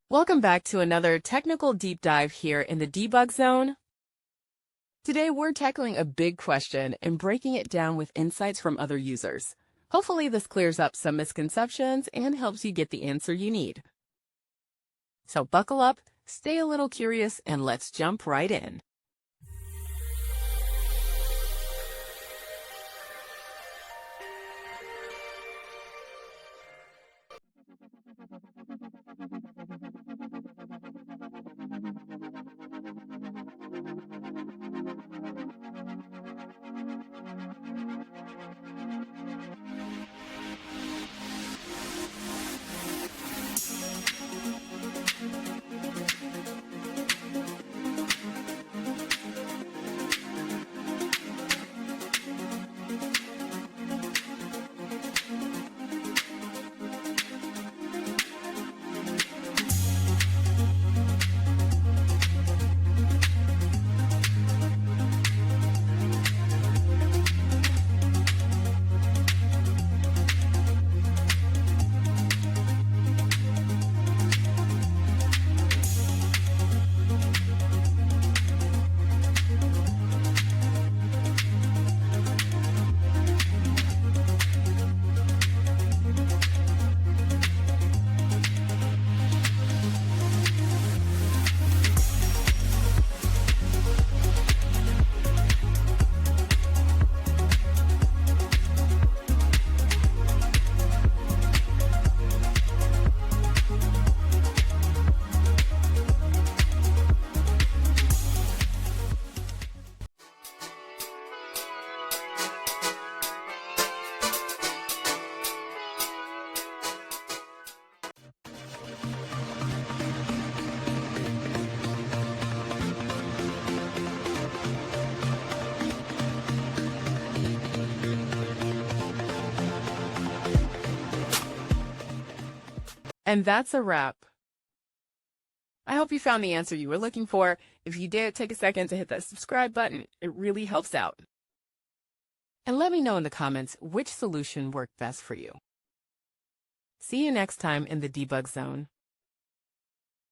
Welcome back to another technical deep dive here in the debug zone. Today we're tackling a big question and breaking it down with insights from other users. Hopefully this clears up some misconceptions and helps you get the answer you need. So buckle up, stay a little curious, and let's jump right in. And that's a wrap. I hope you found the answer you were looking for. If you did, take a second to hit that subscribe button. It really helps out. And let me know in the comments which solution worked best for you. See you next time in the debug zone.